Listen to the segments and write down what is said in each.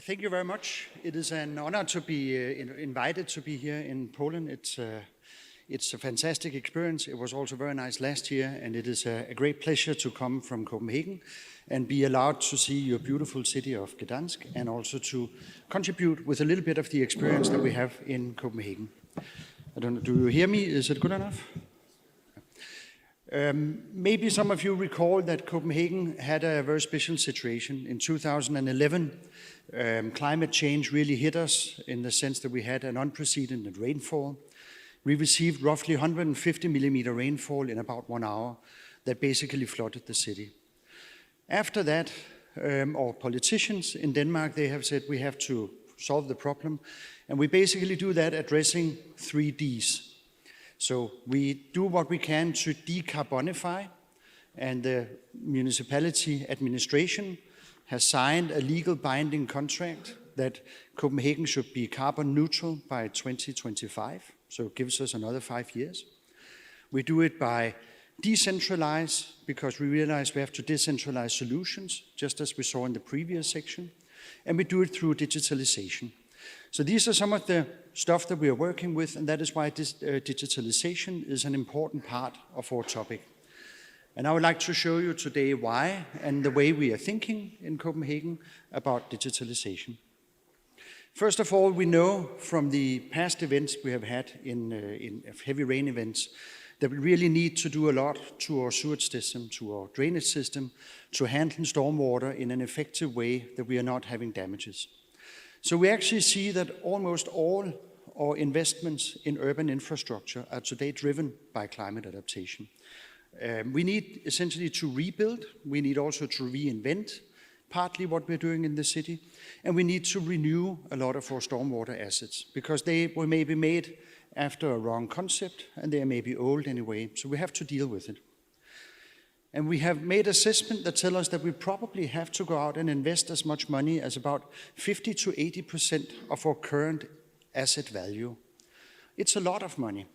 Thank you very much. It is an honor to be invited to be here in Poland. It's a fantastic experience. It was also very nice last year, and it is a great pleasure to come from Copenhagen and be allowed to see your beautiful city of Gdansk, and also to contribute with a little bit of the experience that we have in Copenhagen. I don't know, do you hear me? Is it good enough? Maybe some of you recall that Copenhagen had a very special situation. In 2011, climate change really hit us in the sense that we had an unprecedented rainfall. We received roughly 150 millimeter rainfall in about 1 hour that basically flooded the city. After that, our politicians in Denmark, they have said we have to solve the problem, and we basically do that addressing 3 Ds. So we do what we can to decarbonify, and the municipality administration has signed a legal binding contract that Copenhagen should be carbon neutral by 2025, so it gives us another 5 years. We do it by decentralize, because we realize we have to decentralize solutions, just as we saw in the previous section, and we do it through digitalization. So these are some of the stuff that we are working with, and that is why this digitalization is an important part of our topic. And I would like to show you today why and the way we are thinking in Copenhagen about digitalization. First of all, we know from the past events we have had in heavy rain events that we really need to do a lot to our sewage system, to our drainage system, to handle stormwater in an effective way that we are not having damages. So we actually see that almost all our investments in urban infrastructure are today driven by climate adaptation. We need essentially to rebuild, we need also to reinvent partly what we're doing in the city, and we need to renew a lot of our stormwater assets, because they were maybe made after a wrong concept, and they are maybe old anyway, so we have to deal with it. And we have made assessment that tell us that we probably have to go out and invest as much money as about 50 to 80% of our current asset value. It's a lot of money.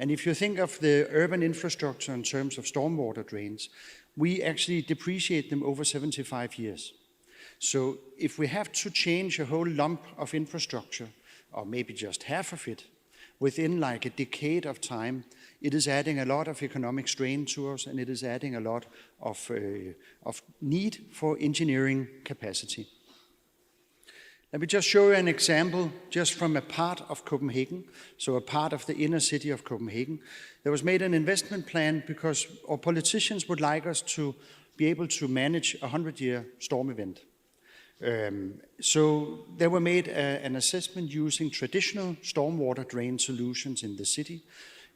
And if you think of the urban infrastructure in terms of stormwater drains, we actually depreciate them over 75 years. So if we have to change a whole lump of infrastructure, or maybe just half of it, within like a decade of time, it is adding a lot of economic strain to us, and it is adding a lot of need for engineering capacity. Let me just show you an example just from a part of Copenhagen, so a part of the inner city of Copenhagen. There was made an investment plan because our politicians would like us to be able to manage a 100-year storm event. So there were made an assessment using traditional stormwater drain solutions in the city,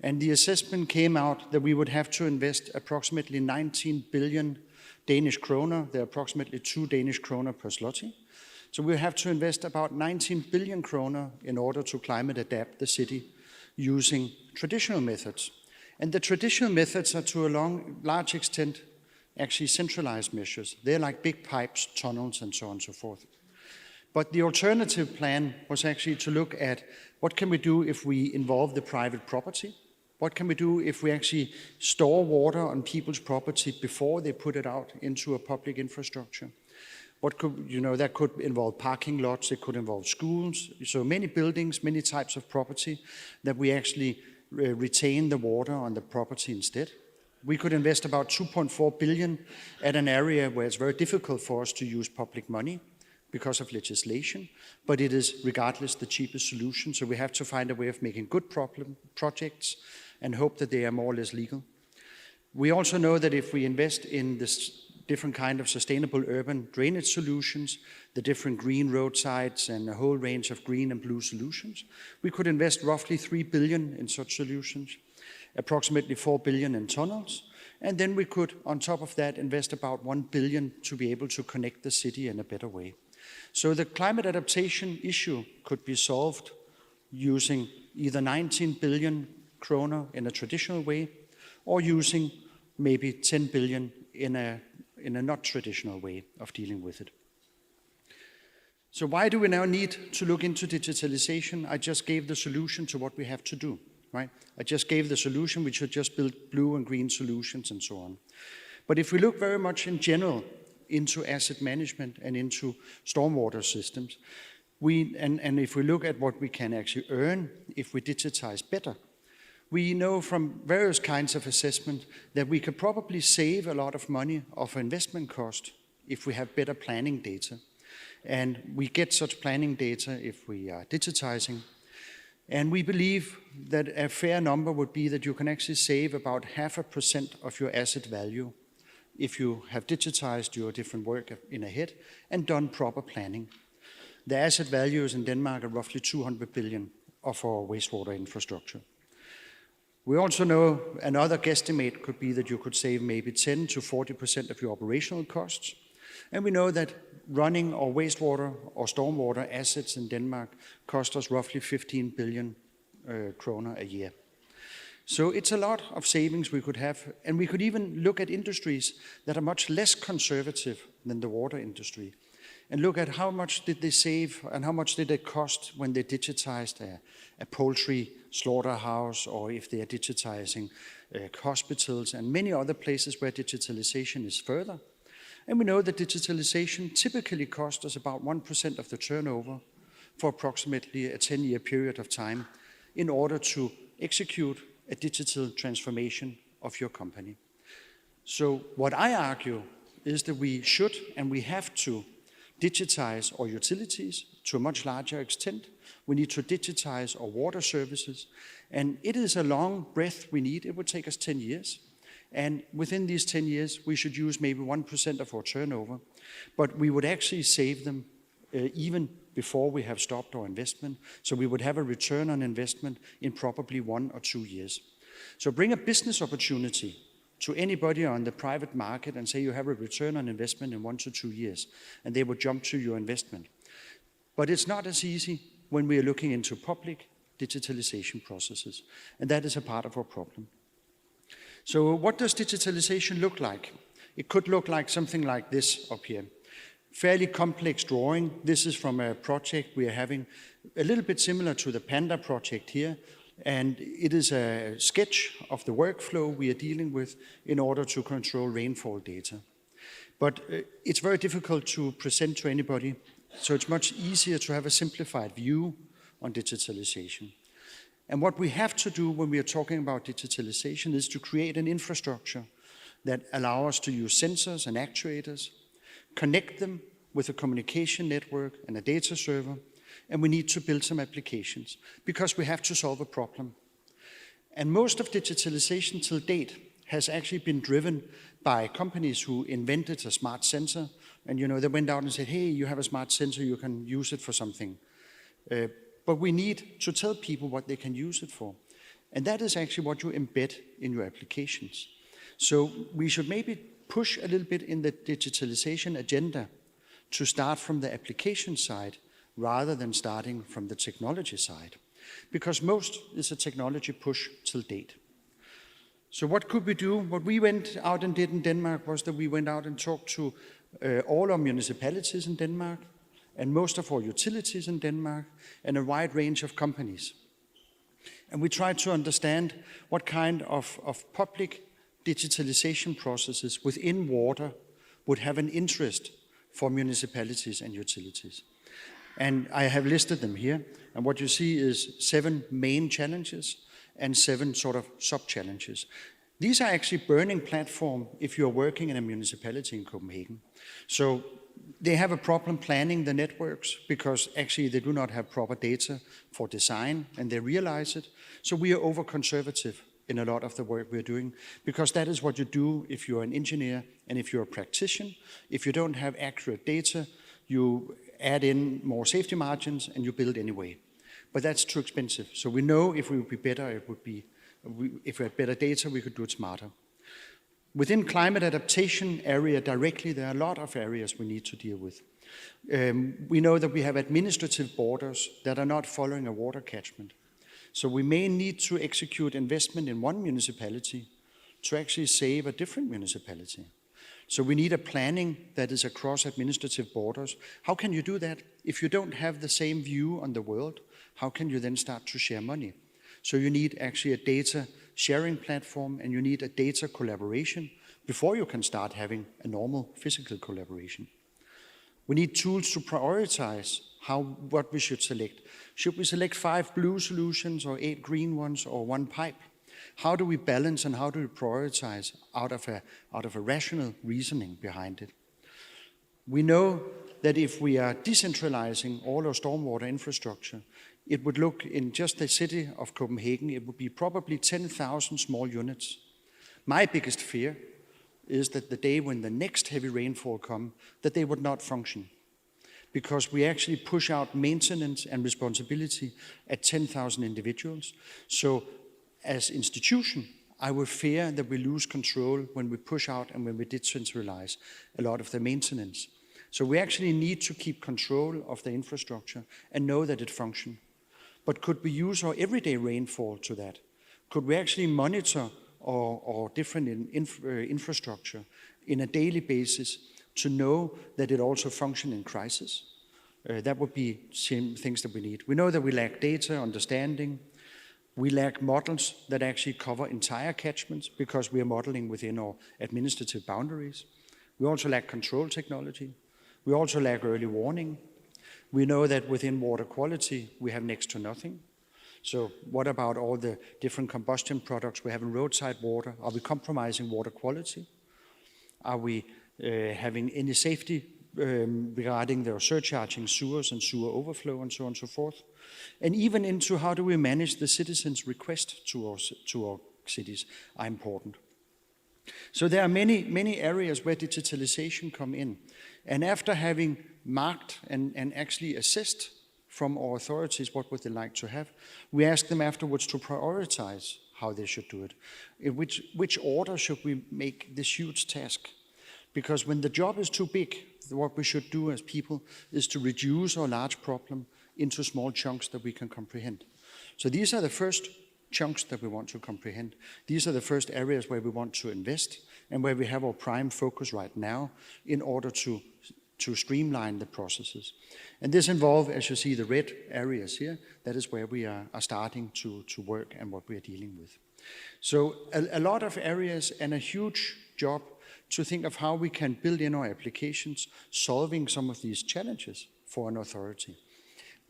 and the assessment came out that we would have to invest approximately 19 billion Danish kroner. They're approximately 2 Danish kroner per zloty. So we have to invest about 19 billion kroner in order to climate adapt the city using traditional methods. And the traditional methods are to a large extent actually centralized measures. They're like big pipes, tunnels, and so on and so forth. But the alternative plan was actually to look at what can we do if we involve the private property? What can we do if we actually store water on people's property before they put it out into a public infrastructure? What could, that could involve parking lots, it could involve schools, so many buildings, many types of property that we actually retain the water on the property instead. We could invest about 2.4 billion at an area where it's very difficult for us to use public money because of legislation, but it is regardless the cheapest solution, so we have to find a way of making good projects and hope that they are more or less legal. We also know that if we invest in this different kind of sustainable urban drainage solutions, the different green roadsides and a whole range of green and blue solutions, we could invest roughly 3 billion in such solutions, approximately 4 billion in tunnels, and then we could, on top of that, invest about 1 billion to be able to connect the city in a better way. So the climate adaptation issue could be solved using either 19 billion kroner in a traditional way, or using maybe 10 billion in a not traditional way of dealing with it. So why do we now need to look into digitalization? I just gave the solution to what we have to do, right? I just gave the solution, we should just build blue and green solutions and so on. But if we look very much in general, into asset management and into stormwater systems. And if we look at what we can actually earn if we digitize better, we know from various kinds of assessment that we could probably save a lot of money of investment cost if we have better planning data. And we get such planning data if we are digitizing. And we believe that a fair number would be that you can actually save about 0.5% of your asset value if you have digitized your different work in ahead and done proper planning. The asset values in Denmark are roughly 200 billion of our wastewater infrastructure. We also know another guesstimate could be that you could save maybe 10 to 40% of your operational costs. And we know that running our wastewater or stormwater assets in Denmark cost us roughly 15 billion kroner a year. So it's a lot of savings we could have, and we could even look at industries that are much less conservative than the water industry, and look at how much did they save and how much did it cost when they digitized a poultry slaughterhouse, or if they are digitizing hospitals and many other places where digitalization is further. And we know that digitalization typically costs us about 1% of the turnover for approximately a 10-year period of time in order to execute a digital transformation of your company. So what I argue is that we should and we have to digitize our utilities to a much larger extent. We need to digitize our water services. And it is a long breath we need. It would take us 10 years. And within these 10 years, we should use maybe 1% of our turnover. But we would actually save them even before we have stopped our investment. So we would have a return on investment in probably 1 or 2 years. So bring a business opportunity to anybody on the private market and say you have a return on investment in 1 to 2 years, and they would jump to your investment. But it's not as easy when we are looking into public digitalization processes, and that is a part of our problem. So what does digitalization look like? It could look like something like this up here. Fairly complex drawing. This is from a project we are having, a little bit similar to the Panda project here. And it is a sketch of the workflow we are dealing with in order to control rainfall data. But it's very difficult to present to anybody, so it's much easier to have a simplified view on digitalization. And what we have to do when we are talking about digitalization is to create an infrastructure that allows us to use sensors and actuators, connect them with a communication network and a data server, and we need to build some applications because we have to solve a problem. And most of digitalization till date has actually been driven by companies who invented a smart sensor, and they went out and said, hey, you have a smart sensor, you can use it for something. But we need to tell people what they can use it for. And that is actually what you embed in your applications. So we should maybe push a little bit in the digitalization agenda to start from the application side rather than starting from the technology side. Because most is a technology push till date. So what could we do? What we went out and did in Denmark was that we went out and talked to all our municipalities in Denmark, and most of our utilities in Denmark, and a wide range of companies. And we tried to understand what kind of public digitalization processes within water would have an interest for municipalities and utilities. And I have listed them here, and what you see is 7 main challenges and 7 sort of sub-challenges. These are actually burning platform if you're working in a municipality in Copenhagen. So they have a problem planning the networks because actually they do not have proper data for design, and they realize it. So we are over-conservative in a lot of the work we're doing, because that is what you do if you're an engineer and if you're a practitioner. If you don't have accurate data, you add in more safety margins and you build anyway. But that's too expensive. So we know if we would be better, if we had better data, we could do it smarter. Within climate adaptation area directly, there are a lot of areas we need to deal with. We know that we have administrative borders that are not following a water catchment. So we may need to execute investment in one municipality to actually save a different municipality. So we need a planning that is across administrative borders. How can you do that? If you don't have the same view on the world, how can you then start to share money? So you need actually a data sharing platform, and you need a data collaboration before you can start having a normal physical collaboration. We need tools to prioritize what we should select. Should we select 5 blue solutions or 8 green ones or 1 pipe? How do we balance and how do we prioritize out of a rational reasoning behind it? We know that if we are decentralizing all our stormwater infrastructure, it would look in just the city of Copenhagen, it would be probably 10,000 small units. My biggest fear is that the day when the next heavy rainfall comes, that they would not function. Because we actually push out maintenance and responsibility at 10,000 individuals. So as institution, I would fear that we lose control when we push out and when we decentralize a lot of the maintenance. So we actually need to keep control of the infrastructure and know that it functions. But could we use our everyday rainfall to that? Could we actually monitor our different infrastructure in a daily basis to know that it also functions in crisis? That would be things that we need. We know that we lack data, understanding. We lack models that actually cover entire catchments because we are modeling within our administrative boundaries. We also lack control technology. We also lack early warning. We know that within water quality, we have next to nothing. So what about all the different combustion products we have in roadside water? Are we compromising water quality? Are we having any safety regarding the surcharging sewers and sewer overflow and so on and so forth? And even into how do we manage the citizens' request to our cities are important. So there are many areas where digitalization come in. And after having marked and actually assessed from our authorities what would they like to have, we ask them afterwards to prioritize how they should do it. In which order should we make this huge task? Because when the job is too big, what we should do as people is to reduce our large problem into small chunks that we can comprehend. So these are the first chunks that we want to comprehend. These are the first areas where we want to invest and where we have our prime focus right now in order to streamline the processes. And this involves, as you see, the red areas here. That is where we are starting to work and what we are dealing with. So a lot of areas and a huge job to think of how we can build in our applications, solving some of these challenges for an authority.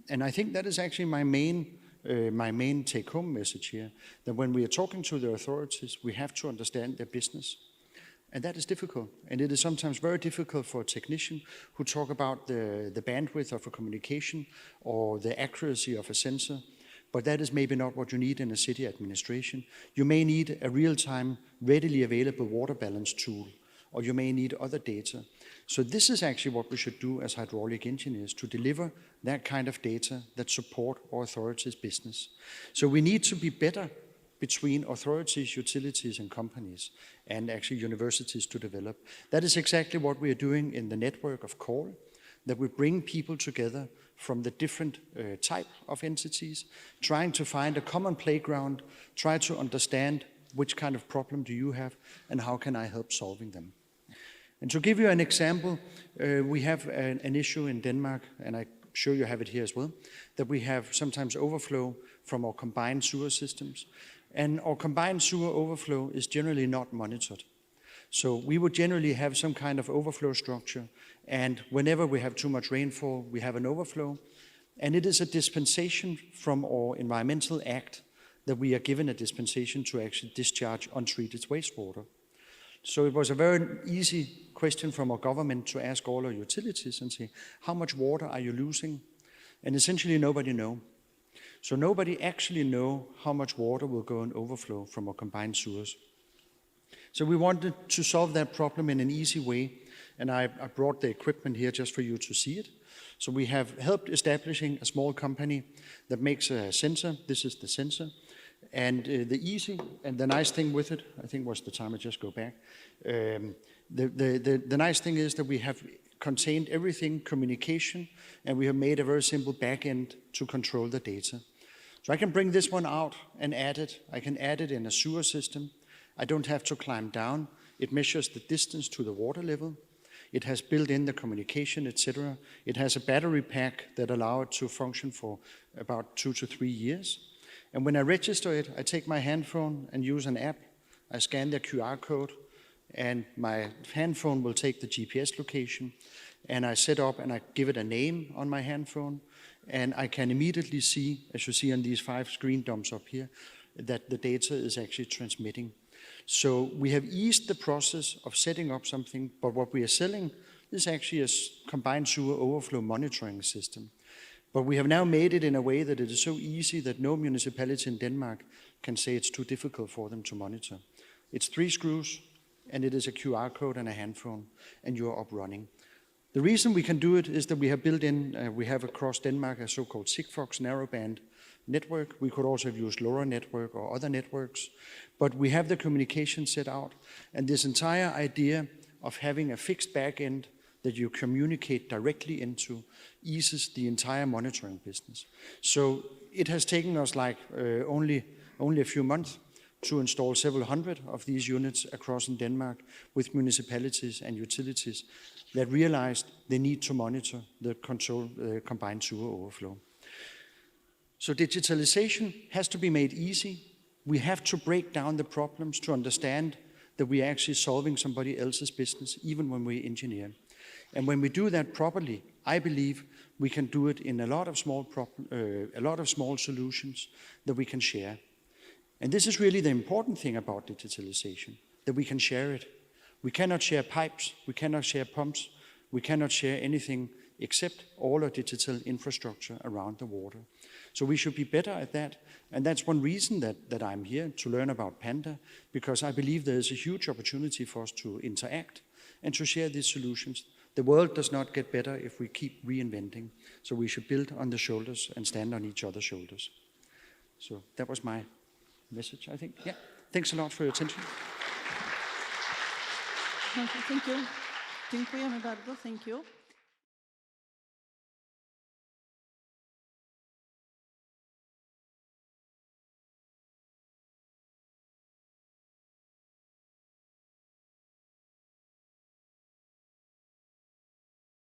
And I think that is actually my main take-home message here, that when we are talking to the authorities, we have to understand their business. And that is difficult. And it is sometimes very difficult for a technician who talk about the bandwidth of a communication or the accuracy of a sensor. But that is maybe not what you need in a city administration. You may need a real-time, readily available water balance tool, or you may need other data. So this is actually what we should do as hydraulic engineers, to deliver that kind of data that support our authorities' business. So we need to be better between authorities, utilities, and companies, and actually universities to develop. That is exactly what we are doing in the network of CORE, that we bring people together from the different type of entities, trying to find a common playground, try to understand which kind of problem do you have, and how can I help solving them. And to give you an example, we have an issue in Denmark, and I'm sure you have it here as well, that we have sometimes overflow from our combined sewer systems. And our combined sewer overflow is generally not monitored. So we would generally have some kind of overflow structure, and whenever we have too much rainfall, we have an overflow. And it is a dispensation from our Environmental Act that we are given a dispensation to actually discharge untreated wastewater. So it was a very easy question from our government to ask all our utilities and say, how much water are you losing? And essentially nobody knows. So nobody actually knows how much water will go in overflow from our combined sewers. So we wanted to solve that problem in an easy way, and I brought the equipment here just for you to see it. So we have helped establishing a small company that makes a sensor. This is the sensor. And the easy and the nice thing with it, I think was the time I just go back. The nice thing is that we have contained everything, communication, and we have made a very simple back end to control the data. So I can bring this one out and add it. I can add it in a sewer system. I don't have to climb down. It measures the distance to the water level. It has built in the communication, etc. It has a battery pack that allows it to function for about 2 to 3 years. And when I register it, I take my handphone and use an app. I scan the QR code, and my hand phone will take the GPS location, and I set up and I give it a name on my hand phone, and I can immediately see, as you see on these 5 screen dumps up here, that the data is actually transmitting. So we have eased the process of setting up something, but what we are selling is actually a combined sewer overflow monitoring system. But we have now made it in a way that it is so easy that no municipality in Denmark can say it's too difficult for them to monitor. It's 3 screws, and it is a QR code and a hand phone, and you're up running. The reason we can do it is that we have built in, we have across Denmark a so-called Cyfrowe narrowband network. We could also have used LoRa network or other networks, but we have the communication set out, and this entire idea of having a fixed back end that you communicate directly into eases the entire monitoring business. So it has taken us like only a few months to install several hundred of these units across in Denmark with municipalities and utilities that realized they need to monitor the combined sewer overflow. So digitalization has to be made easy. We have to break down the problems to understand that we are actually solving somebody else's business, even when we engineer. And when we do that properly, I believe we can do it in a lot of small solutions that we can share. And this is really the important thing about digitalization, that we can share it. We cannot share pipes, we cannot share pumps, we cannot share anything except all our digital infrastructure around the water. So we should be better at that, and that's one reason that I'm here, to learn about Panda, because I believe there is a huge opportunity for us to interact and to share these solutions. The world does not get better if we keep reinventing, so we should build on the shoulders and stand on each other's shoulders. So that was my message, I think. Yeah, thanks a lot for your attention. Thank you. Dziękujemy bardzo. Thank you.